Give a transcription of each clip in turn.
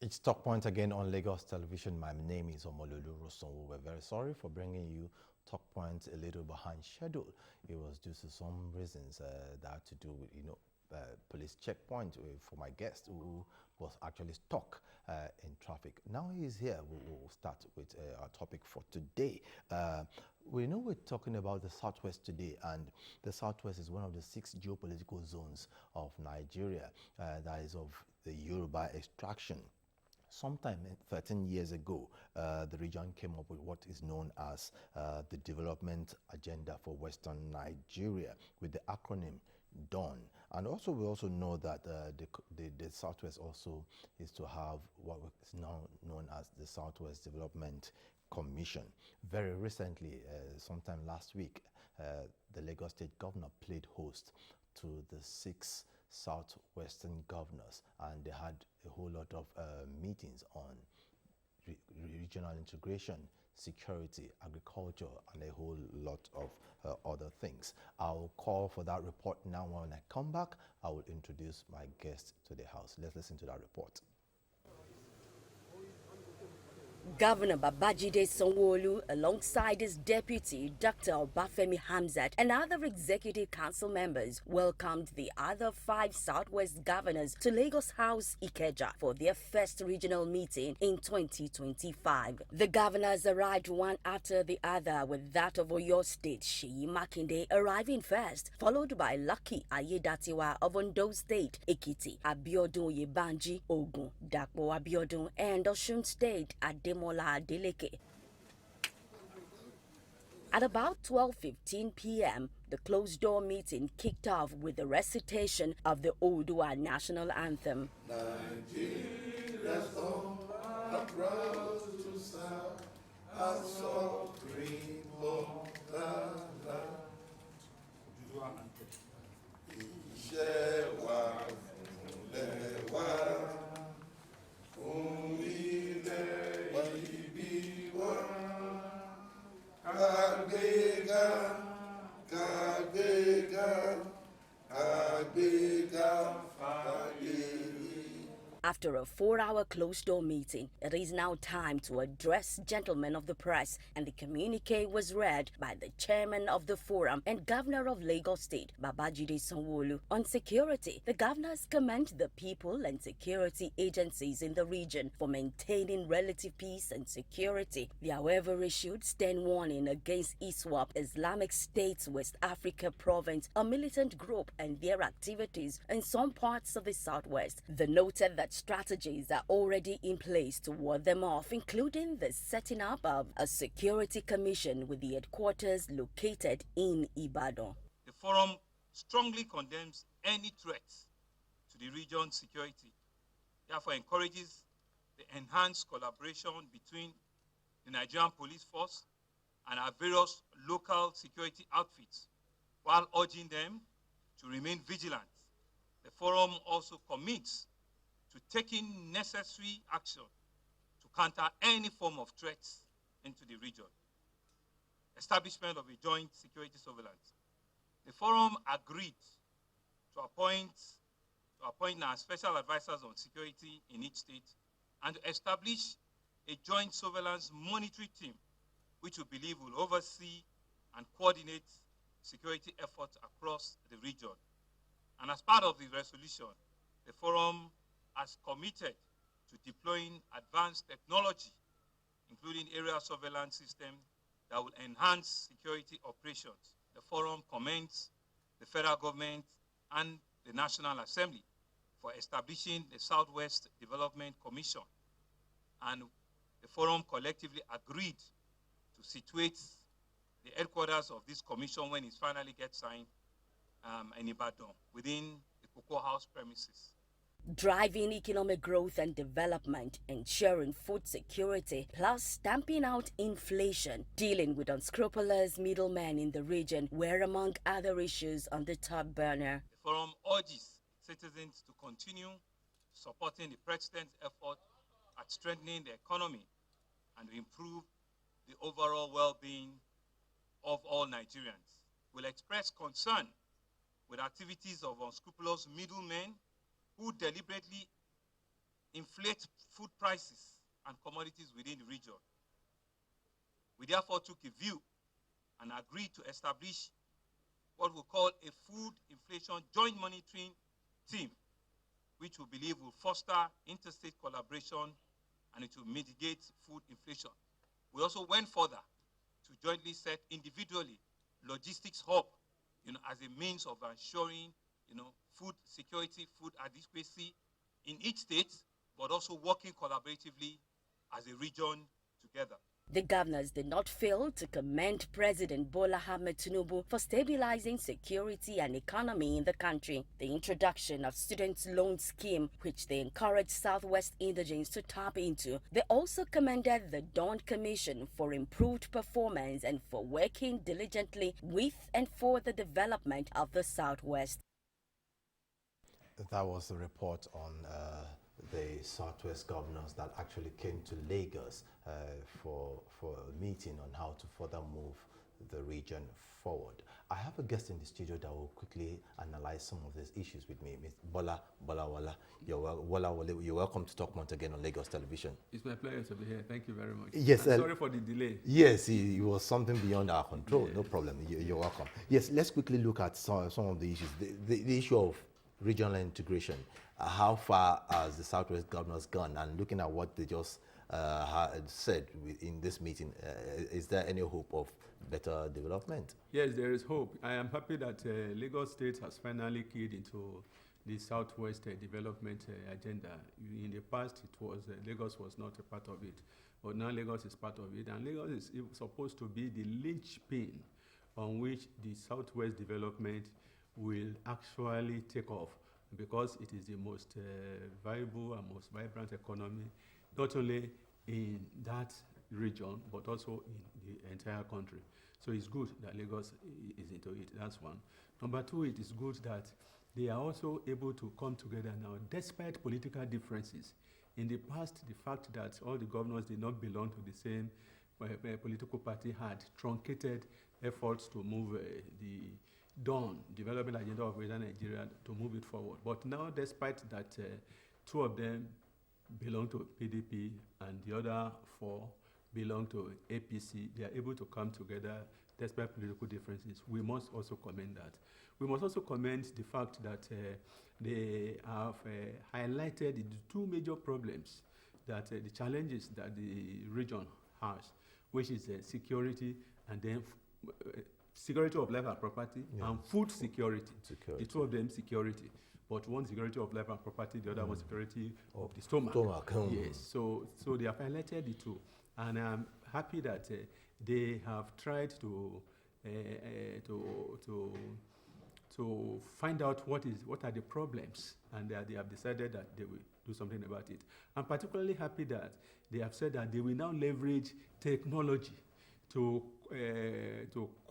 It's Talk Point again on Lagos Television. My name is Rosanwo. We're very sorry for bringing you Talk Point a little behind schedule. It was due to some reasons that had to do with, police checkpoint for my guest who was actually stuck in traffic. Now he's here. We'll start with our topic for today. We know we're talking about the Southwest today, and the Southwest is one of the 6 geopolitical zones of Nigeria that is of the Yoruba extraction. Sometime 13 years ago, the region came up with what is known as the Development Agenda for Western Nigeria, with the acronym DAWN. And also, we also know that the Southwest also is to have what is now known as the Southwest Development Commission. Very recently, sometime last week, the Lagos State Governor played host to the 6 southwestern governors, and they had a whole lot of meetings on regional integration, security, agriculture, and a whole lot of other things. I'll call for that report now. When I come back, I will introduce my guest to the house. Let's listen to that report. Governor Babajide Sanwo-Olu, alongside his deputy, Dr. Obafemi Hamzat, and other executive council members, welcomed the other 5 Southwest governors to Lagos House Ikeja for their first regional meeting in 2025. The governors arrived one after the other, with that of Oyo State, Seyi Makinde, arriving first, followed by Lucky Ayedatiwa of Ondo State, Ekiti, Abiodun Yebanji, Ogun, Dapo Abiodun, and Osun State, Ademola Adeleke. At about 12:15 p.m., the closed-door meeting kicked off with the recitation of the Oodua national anthem. Nigeria's home, are proud to serve our sovereign motherland. Iṣẹ́ wa fúnlẹ̀ wa, fún ilẹ̀ ìbí wa. Àgbéga, àgbéga, àgbéga fàyè. After a 4-hour closed-door meeting, it is now time to address gentlemen of the press, and the communique was read by the chairman of the forum and governor of Lagos State, Babajide Sanwo-Olu. On security, the governors commend the people and security agencies in the region for maintaining relative peace and security. They, however, issued stern warning against ISWAP, Islamic State's West Africa province, a militant group, and their activities in some parts of the Southwest. They noted that strategies are already in place to ward them off, including the setting up of a security commission with the headquarters located in Ibadan. The forum strongly condemns any threats to the region's security, therefore encourages the enhanced collaboration between the Nigerian police force and our various local security outfits, while urging them to remain vigilant. The forum also commits to taking necessary action to counter any form of threats into the region. Establishment of a joint security surveillance. The forum agreed to appoint now special advisors on security in each state and to establish a joint surveillance monitoring team, which we believe will oversee and coordinate security efforts across the region. And as part of the resolution, the forum has committed to deploying advanced technology, including aerial surveillance systems that will enhance security operations. The forum commends the federal government and the National Assembly for establishing the Southwest Development Commission. And the forum collectively agreed to situate the headquarters of this commission, when it finally gets signed, in Ibadan, within the Cocoa House premises. Driving economic growth and development, ensuring food security, plus stamping out inflation, dealing with unscrupulous middlemen in the region were among other issues on the top burner. The forum urges citizens to continue supporting the President's effort at strengthening the economy and to improve the overall well-being of all Nigerians. We'll express concern with activities of unscrupulous middlemen who deliberately inflate food prices and commodities within the region. We therefore took a view and agreed to establish what we call a food inflation joint monitoring team, which we believe will foster interstate collaboration and it will mitigate food inflation. We also went further to jointly set individually logistics hub, as a means of ensuring, food security, food adequacy in each state, but also working collaboratively as a region together. The governors did not fail to commend President Bola Tinubu for stabilizing security and economy in the country. The introduction of student loan scheme, which they encouraged Southwest indigents to tap into. They also commended the Dawn Commission for improved performance and for working diligently with and for the development of the Southwest. That was a report on the Southwest governors that actually came to Lagos for a meeting on how to further move the region forward. I have a guest in the studio that will quickly analyze some of these issues with me. Ms. Bolawole, you're welcome to talk once again on Lagos Television. It's my pleasure to be here. Thank you very much. Yes, sorry for the delay. Yes, it was something beyond our control. Yeah. No problem. You're welcome. Yes, let's quickly look at some of the issues. The issue of regional integration. How far has the Southwest governors gone? And looking at what they just said in this meeting, is there any hope of better development? Yes, there is hope. I am happy that Lagos State has finally keyed into the Southwest development agenda. In the past, Lagos was not a part of it, but now Lagos is part of it, and Lagos is supposed to be the linchpin on which the Southwest development will actually take off, because it is the most viable and most vibrant economy, not only in that region, but also in the entire country. So it's good that Lagos is into it. That's one. Number two, it is good that they are also able to come together now, despite political differences. In the past, the fact that all the governors did not belong to the same political party had truncated efforts to move the Dawn development agenda of Western Nigeria to move it forward. But now, despite that two of them belong to PDP and the other four belong to APC, they are able to come together despite political differences. We must also commend that. We must also commend the fact that they have highlighted the two major problems, that the challenges that the region has, which is security and then security of life and property, and food security. The two of them security, but one security of life and property, the other one security of the stomach. Yes, so they have highlighted the two, and I'm happy that they have tried to find out what are the problems, and they have decided that they will do something about it. I'm particularly happy that they have said that they will now leverage technology to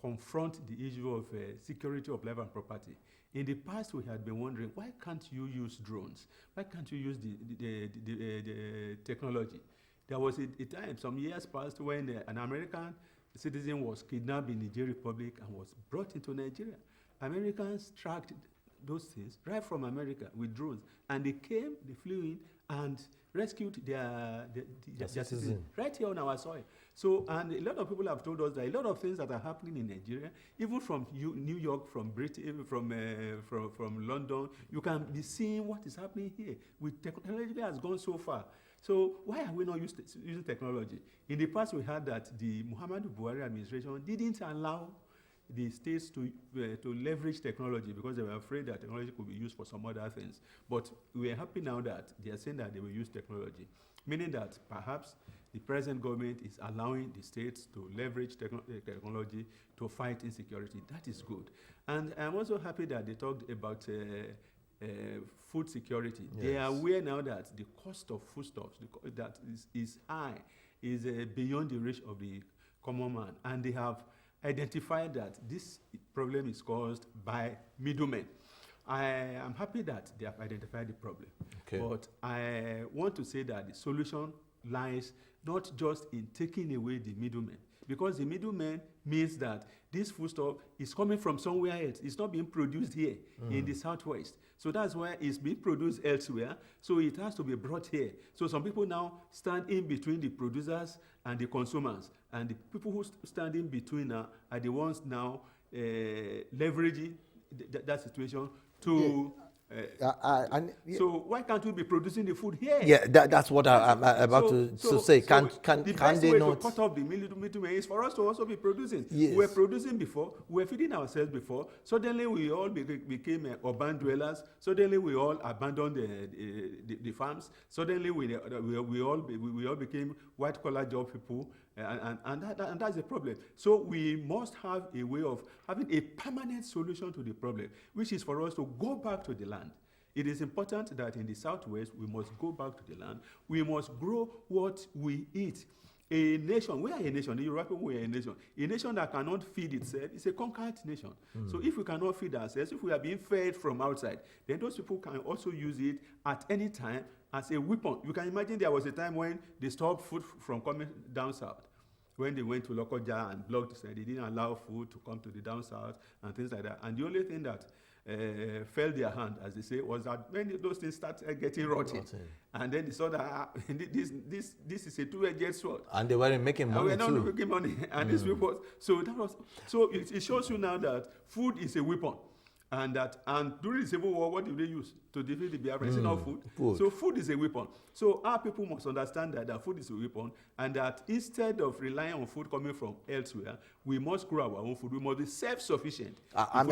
confront the issue of security of life and property. In the past, we had been wondering, why can't you use drones? Why can't you use the technology? There was a time, some years past, when an American citizen was kidnapped in the Niger Republic and was brought into Nigeria. Americans tracked those things right from America with drones, and they flew in and rescued their citizen right here on our soil. So, and a lot of people have told us that a lot of things that are happening in Nigeria, even from New York, from Britain, from London, you can be seeing what is happening here. With technology has gone so far. So why are we not using technology? In the past, we heard that the Muhammadu Buhari administration didn't allow the states to leverage technology because they were afraid that technology could be used for some other things. But we are happy now that they are saying that they will use technology, meaning that perhaps the present government is allowing the states to leverage technology to fight insecurity. That is good. And I'm also happy that they talked about food security. Yes. They are aware now that the cost of foodstuffs that is high, is beyond the reach of the common man. And they have identified that this problem is caused by middlemen. I am happy that they have identified the problem. Okay. But I want to say that the solution lies not just in taking away the middlemen, because the middleman means that this foodstuff is coming from somewhere else. It's not being produced here in the Southwest. So that's why it's being produced elsewhere. So it has to be brought here. So some people now stand in between the producers and the consumers. And the people who stand in between are the ones now leveraging that situation to... so why can't we be producing the food here? Yeah, that's what I'm about to say. Can the can best they way not? to cut off the middleman is for us to also be producing. Yes. We were producing before, we were feeding ourselves before. Suddenly we all became urban dwellers. Suddenly we all abandoned the farms. Suddenly we all became white collar job people, and that's the problem. So we must have a way of having a permanent solution to the problem, which is for us to go back to the land. It is important that in the Southwest, we must go back to the land. We must grow what we eat. A nation, we are a nation, the European we are a nation. A nation that cannot feed itself is a conquered nation. So if we cannot feed ourselves, if we are being fed from outside, then those people can also use it at any time as a weapon. You can imagine there was a time when they stopped food from coming down south. When they went to Lokoja and blocked, they didn't allow food to come to the down south and things like that. And the only thing that fell their hand, as they say, was that when those things started getting rotten, and then they saw that this is a two-edged sword. And they weren't making money we're not too. making money, and this people. So it shows you now that food is a weapon. And during the Civil War, what did they use to defeat the Biafrans? Not food. So food is a weapon. So our people must understand that food is a weapon, and that instead of relying on food coming from elsewhere, we must grow our own food. We must be self-sufficient. I'm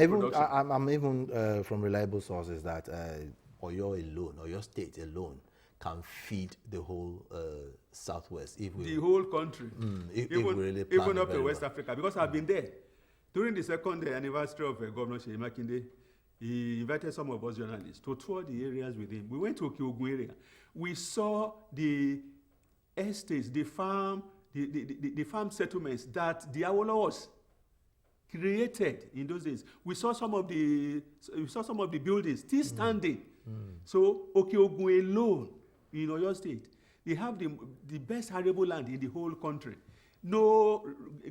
even from reliable sources that Oyo alone, Oyo State alone, can feed the whole Southwest. The whole country. Even up to West Africa, because I've been there. During the second anniversary of Governor Seyi Makinde, he invited some of us journalists to tour the areas with him. We went to Okiogun area. We saw the estates, the farm settlements that the Awolowo's created in those days. We saw some of the buildings still standing. So Okiogun alone in Oyo State, they have the best arable land in the whole country. No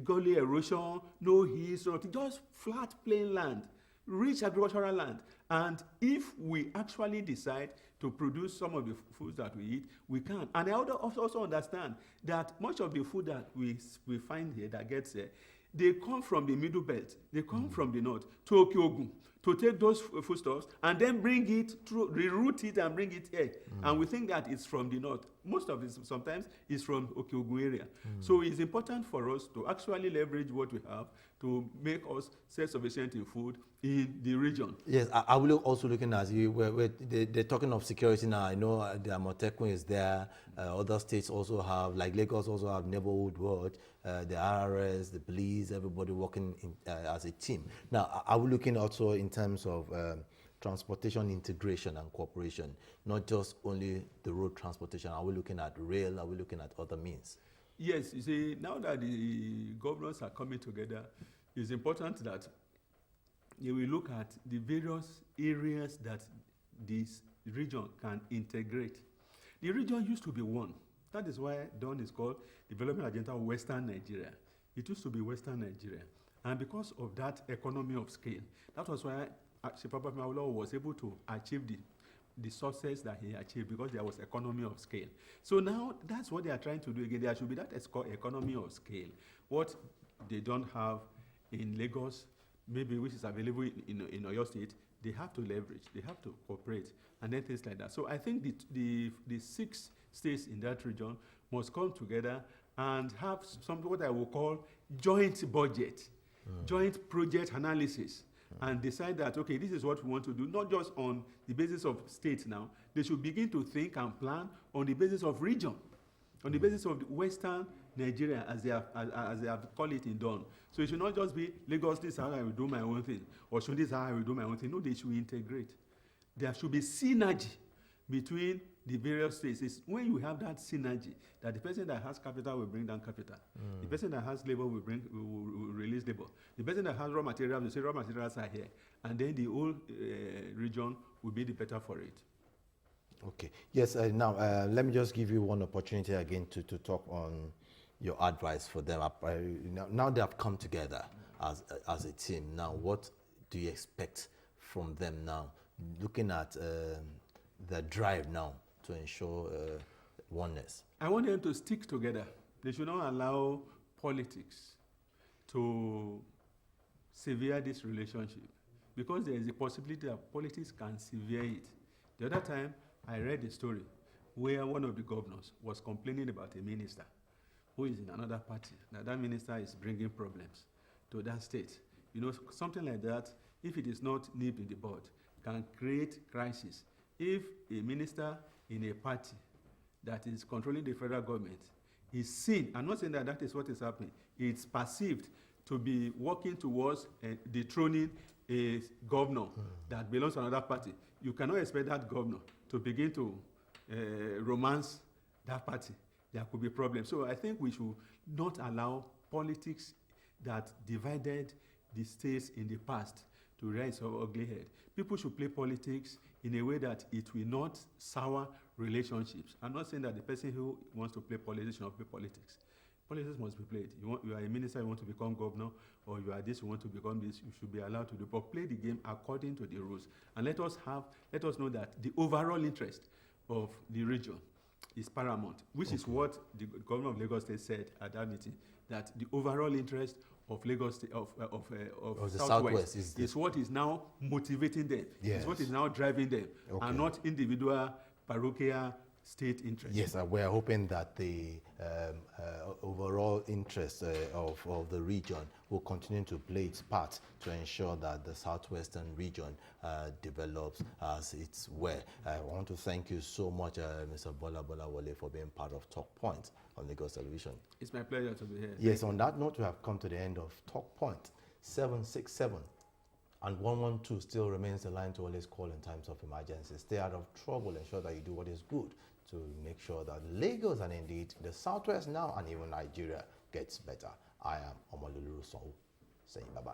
gully erosion, no hills, nothing, just flat plain land, rich agricultural land. And if we actually decide to produce some of the foods that we eat, we can. And I also understand that much of the food that we find here that gets here, they come from the middle belt, they come from the north to Okiogun to take those foodstuffs and then bring it through, reroute it and bring it here. And we think that it's from the north. Most of it sometimes is from Okiogun area. So it's important for us to actually leverage what we have to make us self-sufficient in food in the region. Yes, I will also looking at you. They're talking of security now. I know the Amotekun is there. Other states also have, like Lagos also have neighborhood watch, the RRS, the police, everybody working as a team. Now, are we looking also in terms of transportation integration and cooperation, not just only the road transportation? Are we looking at rail? Are we looking at other means? Yes, you see, now that the governors are coming together, it's important that you will look at the various areas that this region can integrate. The region used to be one. That is why DON is called Development Agenda of Western Nigeria. It used to be Western Nigeria. And because of that economy of scale, that was why Papa Awolowo was able to achieve the success that he achieved, because there was economy of scale. So now that's what they are trying to do again. There should be that economy of scale. What they don't have in Lagos, maybe which is available in Oyo State, they have to leverage, they have to cooperate, and then things like that. So I think the 6 states in that region must come together and have something what I will call joint budget, joint project analysis, and decide that, okay, this is what we want to do, not just on the basis of states now. They should begin to think and plan on the basis of region, on the basis of the Western Nigeria, as they have called it in Dawn. So it should not just be Lagos, this is how I will do my own thing, or should this is how I will do my own thing. No, they should integrate. There should be synergy between the various states. It's when you have that synergy that the person that has capital will bring down capital. The person that has labor will release labor. The person that has raw materials will say raw materials are here. And then the whole region will be the better for it. Okay. Yes, now let me just give you one opportunity again to talk on your advice for them. Now they have come together as a team. Now, what do you expect from them now looking at the drive now to ensure oneness? I want them to stick together. They should not allow politics to sever this relationship, because there is a possibility that politics can sever it. The other time, I read a story where one of the governors was complaining about a minister who is in another party. Now that minister is bringing problems to that state. You know, something like that, if it is not nipped in the bud, can create crisis. If a minister in a party that is controlling the federal government is seen, I'm not saying that that is what is happening, it's perceived to be working towards dethroning a governor that belongs to another party, you cannot expect that governor to begin to romance that party. There could be problems. So I think we should not allow politics that divided the states in the past to raise our ugly head. People should play politics in a way that it will not sour relationships. I'm not saying that the person who wants to play politics should not play politics. Politics must be played. You are a minister, you want to become governor, or you are this, you want to become this, you should be allowed to do. But play the game according to the rules. And let us know that the overall interest of the region is paramount, which is what the governor of Lagos State said at that meeting, that the overall interest of Lagos State, of the Southwest is what is now motivating them. Yes. It's what is now driving them, and not individual parochial state interest. Yes, we are hoping that the overall interest of the region will continue to play its part to ensure that the southwestern region develops as it's were. I want to thank you so much, Mr. Bolawole, for being part of Talk Point on Lagos Television. It's my pleasure to be here. Yes, on that note, we have come to the end of Talk Point. 767 and 112 still remains the line to always call in times of emergency. Stay out of trouble, ensure that you do what is good to make sure that Lagos and indeed the Southwest now and even Nigeria gets better. I am Olurotimi saying bye-bye.